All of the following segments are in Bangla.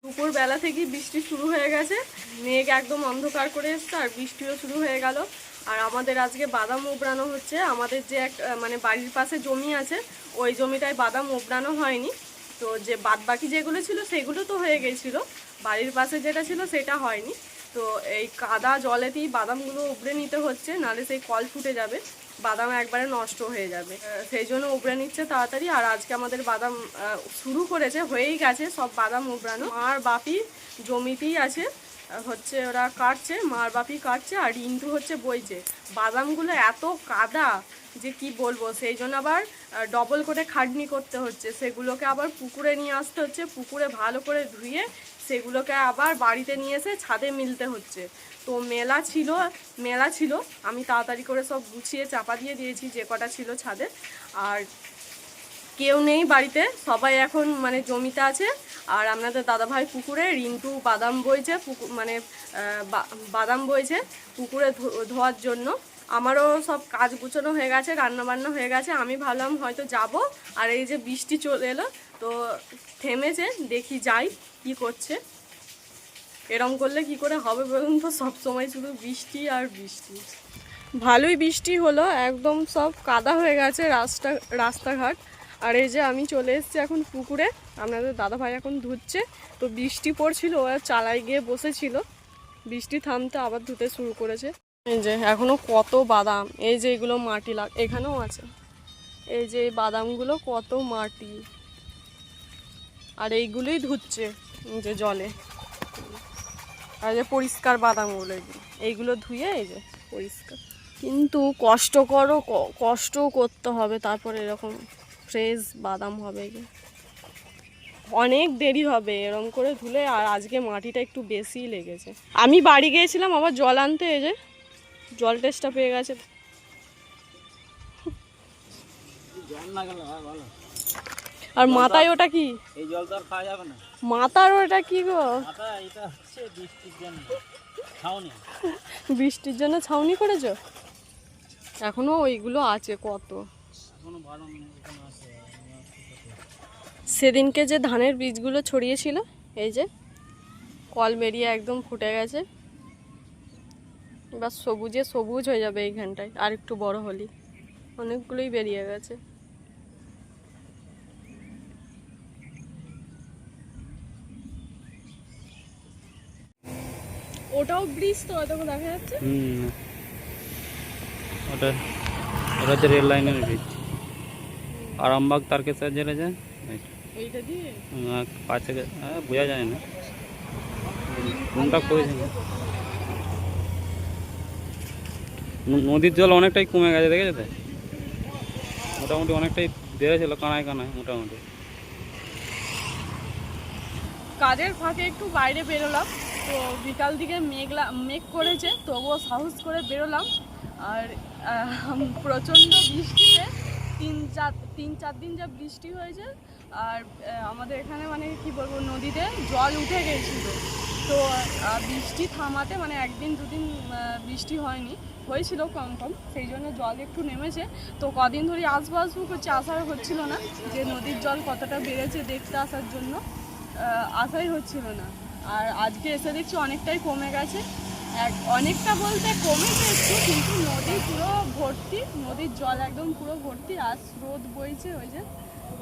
দুপুর বেলা থেকেই বৃষ্টি শুরু হয়ে গেছে, মেঘ একদম অন্ধকার করে এসছে আর বৃষ্টিও শুরু হয়ে গেল। আর আমাদের আজকে বাদাম ওবড়ানো হচ্ছে। আমাদের যে এক মানে বাড়ির পাশে জমি আছে, ওই জমিটায় বাদাম ওবড়ানো হয়নি। তো যে বাদবাকি যেগুলো ছিল সেগুলো তো হয়ে গেছিলো, বাড়ির পাশে যেটা ছিল সেটা হয়নি। তো এই কাদা জলেতেই বাদামগুলো উবড়ে নিতে হচ্ছে, নাহলে সেই কল ফুটে যাবে, বাদাম একবারে নষ্ট হয়ে যাবে। সেই জন্য উবড়ে নিচ্ছে তাড়াতাড়ি। আর আজকে আমাদের বাদাম শুরু করেছে, হয়েই গেছে সব বাদাম উবড়ানো। মার বাপি জমিতেই আছে, হচ্ছে ওরা কাটছে, মার বাপি কাটছে আর রিন্টু হচ্ছে বইছে। বাদামগুলো এত কাদা যে কি বলবো, সেই জন্য আবার ডবল করে খাটনি করতে হচ্ছে। সেগুলোকে আবার পুকুরে নিয়ে আসতে হচ্ছে, পুকুরে ভালো করে ধুয়ে সেগুলোকে আবার বাড়িতে নিয়ে এসে ছাদে মিলতে হচ্ছে। তো মেলা ছিল, আমি তাড়াতাড়ি করে সব গুছিয়ে চাপা দিয়ে দিয়েছি যে কটা ছিল ছাদে। আর কেউ নেই বাড়িতে, সবাই এখন মানে জমিতে আছে। আর আপনাদের দাদাভাই পুকুরে, রিন্টু বাদাম বইছে মানে বাদাম বইছে পুকুরে ধোয়ার জন্য। আমারও সব কাজ গুছানো হয়ে গেছে, রান্নাবান্না হয়ে গেছে। আমি ভাবলাম হয়তো যাব, আর এই যে বৃষ্টি চলে এলো তো থেমেছে, দেখি যাই কি করছে। এরম করলে কি করে হবে বলুন তো, সবসময় শুধু বৃষ্টি আর বৃষ্টি। ভালোই বৃষ্টি হলো, একদম সব কাদা হয়ে গেছে রাস্তাঘাট। আর এই যে আমি চলে এসেছি এখন পুকুরে, আপনাদের দাদাভাই এখন ধুচ্ছে। তো বৃষ্টি পড়ছিল, ওরা চালায় গিয়ে বসেছিল, বৃষ্টি থামতে আবার ধুতে শুরু করেছে। এই যে এখনো কত বাদাম, এই যে এগুলো মাটি এখানেও আছে, এই যে এই বাদামগুলো কত মাটি। আর এইগুলোই ধুচ্ছে যে জলে, আর যে পরিষ্কার বাদামগুলো এইগুলো ধুয়ে এই যে পরিষ্কার। কিন্তু কষ্টও করতে হবে, তারপরে এরকম ফ্রেশ বাদাম হবে, অনেক দেরি হবে এরকম করে ধুলে। আর আজকে মাটিটা একটু বেশি লেগেছে। আমি বাড়ি গিয়েছিলাম আবার জল আনতে, এই যে জল টেস্টটা পেয়ে গেছে। আর মাথায় ওটা কি? এই জল তো আর খাওয়া যাবে না। মাথার ওটা কি গো? মাথা এটা হচ্ছে বৃষ্টির জন্য ছাউনি। বৃষ্টির জন্য ছাউনি করেছো? এখনো ওইগুলো আছে কত, এখনো বাদাম আছে। সেদিনকে যে ধানের বীজগুলো ছড়িয়েছিল, এই যে কল বেরিয়ে একদম ফুটে গেছে। এবার সবুজে সবুজ হয়ে যাবে এইখানটায়, আর একটু বড় হলি অনেকগুলোই বেরিয়ে গেছে। ওটাও ব্রিজ তো, ওটা দেখা যাচ্ছে। ওটা হচ্ছে রেল লাইনের ব্রিজ। আরামবাগ তারকেশ্বর জেলে যায় এইটা দিয়ে পাশে বোঝা যায় না কোনটা করেছে। নদীর জল অনেকটাই কমে গেছে, দেখেছো তো? মোটামুটি অনেকটাই বেড়েছিল, কানায় মোটামুটি। কাজের ফাঁকে একটু বাইরে বেরোলাম, তো বিকাল দিকে মেঘ করেছে, তবুও সাহস করে বেরোলাম। আর প্রচণ্ড বৃষ্টিতে তিন চার দিন যা বৃষ্টি হয়েছে। আর আমাদের এখানে মানে কি বলবো, নদীতে জল উঠে গেছিলো। তো বৃষ্টি থামাতে মানে একদিন দুদিন বৃষ্টি হয়েছিল কম কম, সেই জন্য জল একটু নেমেছে। তো কদিন ধরে আসবো করছে, আসার হচ্ছিল না, যে নদীর জল কতটা বেড়েছে দেখতে আসার জন্য আসাই হচ্ছিল না। আর আজকে এসে দেখছি অনেকটাই কমে গেছে, অনেকটা বলতে কমেছে একটু, কিন্তু নদী পুরো ভর্তি, নদীর জল একদম পুরো ভর্তি। আর স্রোত বইছে, ওই যে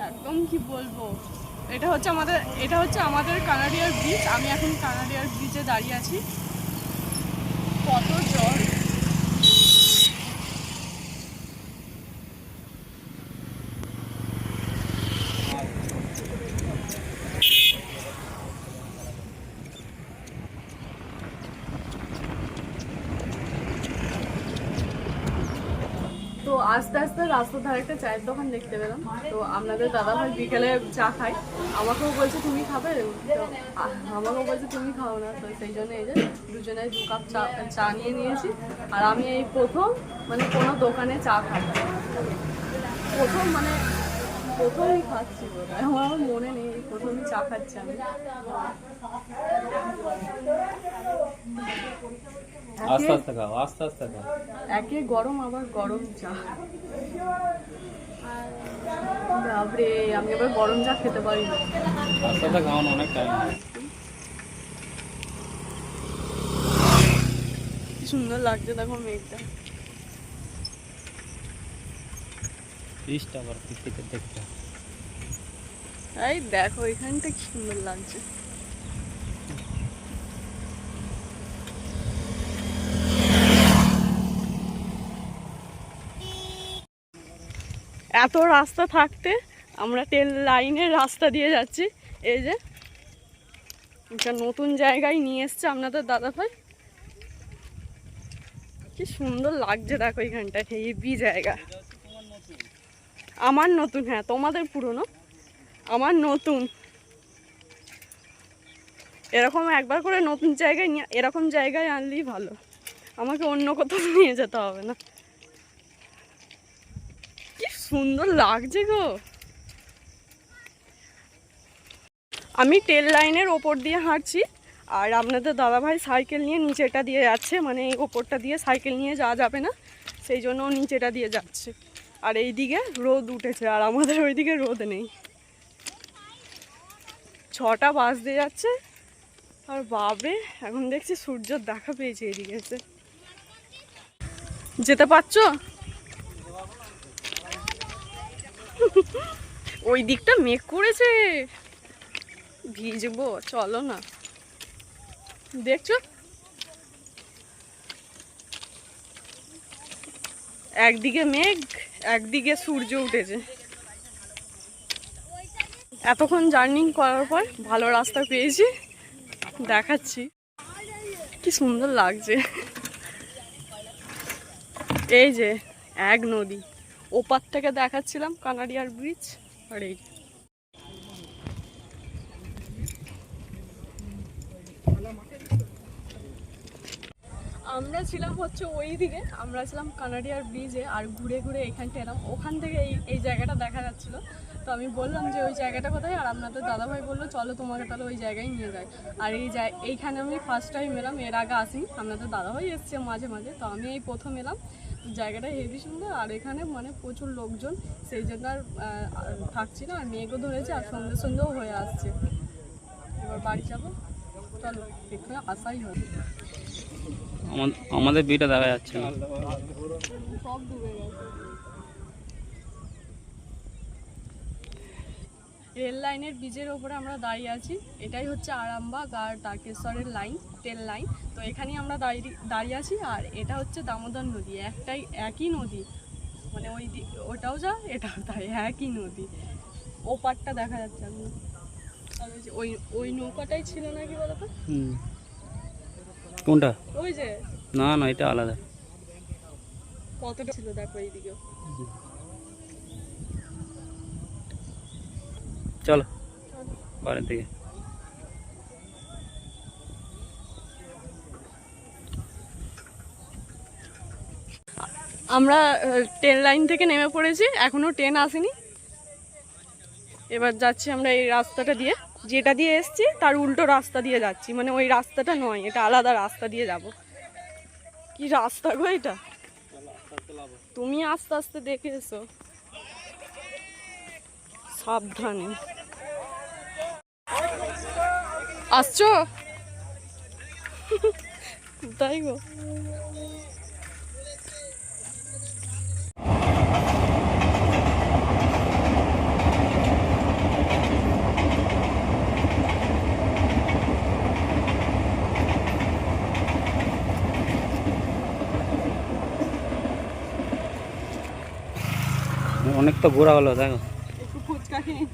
একদম কি বলবো। এটা হচ্ছে আমাদের কানাডিয়ার ব্রিজ। আমি এখন কানাডিয়ার ব্রিজে দাঁড়িয়ে আছি, কত জল। তো আস্তে আস্তে রাস্তার ধারে একটা চায়ের দোকান দেখতে পেলাম। তো আপনাদের দাদাভাই বিকেলে চা খাই, আমাকেও বলছে তুমি খাবে, তো আমাকেও বলছে তুমি খাও না। তো সেই জন্য এই যে দুজনে 2 কাপ চা নিয়ে নিয়েছি। আর আমি এই প্রথম মানে কোনো দোকানে চা খাই, প্রথমই খাচ্ছি বোধহয়, আমার মনে নেই, প্রথমই চা খাচ্ছি আমি। আস্তে আস্তে খাও। একে গরম আবার গরম চা, বাপরে আমি আবার গরম চা খেতে পারি না। আস্তে আস্তে খাওয়ানো অনেক টাইম। সুন্দর লাগছে দেখো মেঘটা। পিসটা আবার দেখতে এই দেখো এখানটা কি সুন্দর লাগছে। এত রাস্তা থাকতে আমরা ট্রেন লাইনের রাস্তা দিয়ে যাচ্ছি। এই যে একটা নতুন জায়গায় নিয়ে এসছে আপনাদের দাদাভাই, কি সুন্দর লাগছে দেখো এখানটা, হেভি জায়গা। আমার নতুন, হ্যাঁ তোমাদের পুরনো, আমার নতুন। এরকম একবার করে নতুন জায়গায় নিয়ে, এরকম জায়গায় আনলেই ভালো, আমাকে অন্য কোথাও নিয়ে যেতে হবে না। কি সুন্দর লাগছে গো। আমি ট্রেন লাইনের ওপর দিয়ে হাঁটছি, আর আপনাদের দাদাভাই সাইকেল নিয়ে নিচেটা দিয়ে যাচ্ছে, মানে এই ওপরটা দিয়ে সাইকেল নিয়ে যাওয়া যাবে না, সেই জন্য ও নিচেটা দিয়ে যাচ্ছে। আর এই দিকে রোদ উঠেছে, আর আমাদের ওইদিকে রোদ নেই। 6টা বাজতে যাচ্ছে, আর বাবরে এখন দেখছি সূর্যর দেখা পেয়েছে এদিকে এসে। যেতে পারছো? ওই দিকটা মেঘ করেছে, ভিজবো, চলো না। দেখছো একদিকে মেঘ, একদিকে সূর্য উঠেছে। এতক্ষণ জার্নি করার পর ভালো রাস্তা পেয়েছি, দেখাচ্ছি কি সুন্দর লাগছে। এই যে এক নদী, ওপার থেকে দেখাচ্ছিলাম কানাডিয়ার ব্রিজ, আর এই আমরা ছিলাম হচ্ছে ওই দিকে, আমরা ছিলাম কানাডিয়ার ব্রিজে, আর ঘুরে ঘুরে এখানটা এলাম। ওখান থেকে এই জায়গাটা দেখা যাচ্ছিল, তো আমি বললাম যে ওই জায়গাটা কোথায়, আর আপনাদের দাদাভাই বললো চলো তোমাকে তাহলে ওই জায়গায় নিয়ে যায়। আর এইখানে আমি ফার্স্ট টাইম এলাম, এর আগে আসিনি। আপনাদের দাদাভাই এসছে মাঝে মাঝে, তো আমি এই প্রথম এলাম। জায়গাটা হেভি সুন্দর, আর এখানে মানে প্রচুর লোকজন, সেই জন্য আর থাকছি না। আর মেঘও ধরেছে, আর সন্ধ্যে সন্ধ্যেও হয়ে আসছে। এবার বাড়ি যাবো, চলো এখানে আসাই হবে। আমাদের বিটা দেখা যাচ্ছে না, সব ডুবে গেছে। রেল লাইনের ব্রিজের ওপরে আমরা দাঁড়িয়ে আছি। এটাই হচ্ছে আরামবাগ আর তারকেশ্বরের লাইন, ট্রেন লাইন। তো এখানেই আমরা দাঁড়িয়ে আছি। আর এটা হচ্ছে দামোদর নদী, একই নদী, মানে ওটাও যা এটাও তাই, একই নদী। ওপারটা দেখা যাচ্ছে আমি, ওই নৌকাটাই ছিল নাকি বলতো? কোনটা? ওই যে, না না এটা আলাদা। কতটা ছিল দেখো এইদিকেও। চলো বাড়ির দিকে। আমরা ট্রেন লাইন থেকে নেমে পড়েছি, এখনো ট্রেন আসেনি। এবার যাচ্ছি আমরা এই রাস্তাটা দিয়ে, যেটা দিয়ে এসছি তার উল্টো রাস্তা দিয়ে যাচ্ছি, মানে ওই রাস্তাটা নয়, এটা আলাদা রাস্তা দিয়ে যাব। কি রাস্তা গো এটা, তুমি আস্তে আস্তে দেখে এসো, সাবধানে। আসছো তাই গো। অনেক তো ঘোরা হলো, দেখো একটু ফুচকা খেয়ে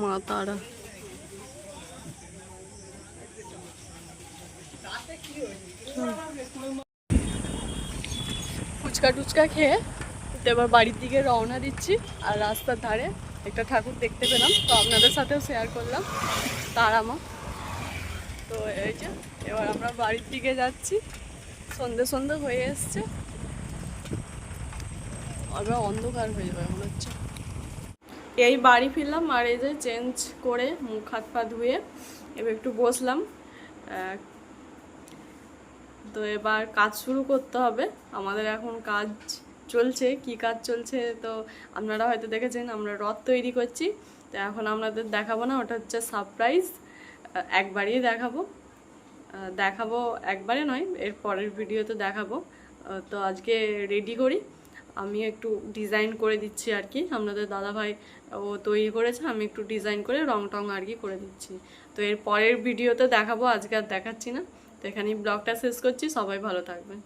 মা তারা। ফুচকা টুচকা খেয়ে এবার বাড়ির দিকে রওনা দিচ্ছি। আর রাস্তার ধারে একটা ঠাকুর দেখতে পেলাম, তো আপনাদের সাথেও শেয়ার করলাম, তারা মা। তো এই যে এবার আমরা বাড়ির দিকে যাচ্ছি, সন্ধে সন্ধে হয়ে এসছে, আবার অন্ধকার হয়ে যাবে মনে হচ্ছে। এই বাড়ি ফিরলাম, আর এই যে চেঞ্জ করে মুখ হাত পা ধুয়ে এবার একটু বসলাম। তো এবার কাজ শুরু করতে হবে। আমাদের এখন কাজ চলছে, কি কাজ চলছে তো আপনারা হয়তো দেখেছেন, আমরা রথ তৈরি করছি। তো এখন আপনাদের দেখাবো না, ওটা হচ্ছে সারপ্রাইজ। একবারেই দেখাবো, দেখাবো একবারে নয়, এর পরের ভিডিওতে দেখাবো। তো আজকে রেডি করি, আমি একটু ডিজাইন করে দিচ্ছি আর কি। আপনাদের দাদাভাই ও তৈরি করেছে, আমি একটু ডিজাইন করে রং টং আর কি করে দিচ্ছি। তো এর পরের ভিডিওতে দেখাবো, আজকে আর দেখাচ্ছি না। তো এখানেই ব্লগটা শেষ করছি, সবাই ভালো থাকবেন।